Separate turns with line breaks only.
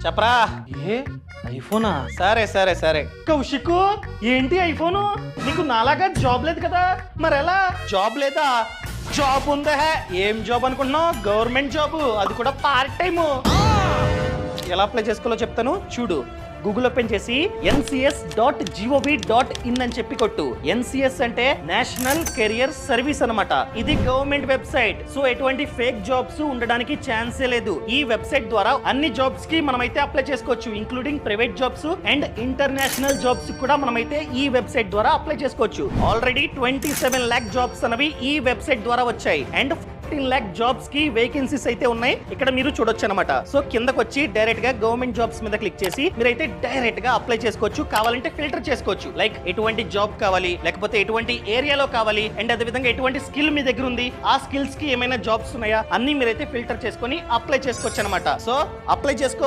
చెప్పరా.
ఏ ఐఫోనా?
సరే సరే సరే.
కౌశిక్ ఏంటి ఐఫోను? నీకు నాలాగా జాబ్ లేదు కదా, మరెలా?
జాబ్ లేదా? జాబ్ ఉందా? ఏం జాబ్ అనుకుంటున్నావు? గవర్నమెంట్ జాబ్, అది కూడా పార్ట్ టైము. ఎలా అప్లై చేసుకోవాలో చెప్తాను చూడు. గూగుల్ ఓపెన్ చేసి ncs.gov.in అని చెప్పి కొట్టు. NCS అంటే నేషనల్ కెరియర్ సర్వీస్ అన్నమాట. ఇది గవర్నమెంట్ వెబ్సైట్. సో ఎటువంటి ఫేక్ జాబ్స్ ఉండడానికి ఛాన్సే లేదు. ఈ వెబ్సైట్ ద్వారా అన్ని జాబ్స్ కి మనమైతే అప్లై చేసుకోవచ్చు, including private jobs and international jobs కూడా మనమైతే ఈ వెబ్సైట్ ద్వారా అప్లై చేసుకోవచ్చు. ఆల్రెడీ 27 lakh జాబ్స్ అనేవి ఈ వెబ్సైట్ ద్వారా వచ్చాయి అండ్ 15 lakh జాబ్స్ కి వేకెన్సీస్ అయితే ఉన్నాయి. ఇక్కడ మీరు చూడొచ్చు అనమాట. సో కిందకి వచ్చి డైరెక్ట్ గా గవర్నమెంట్ జాబ్స్ మీద క్లిక్ చేసి మీరైతే డైరెక్ట్ గా అప్లై చేసుకోవచ్చు. కావాలంటే ఫిల్టర్ చేసుకోవచ్చు, లైక్ ఎటువంటి జాబ్ కావాలి, లేకపోతే ఎటువంటి ఏరియాలో కావాలి, అండ్ అదే విధంగా ఎటువంటి స్కిల్ మీ దగ్గర ఉంది, ఆ స్కిల్స్ కి ఏమైనా జాబ్స్ ఉన్నాయా అన్ని మీరైతే ఫిల్టర్ చేసుకొని అప్లై చేసుకోవచ్చు అనమాట. సో అప్లై చేసుకో.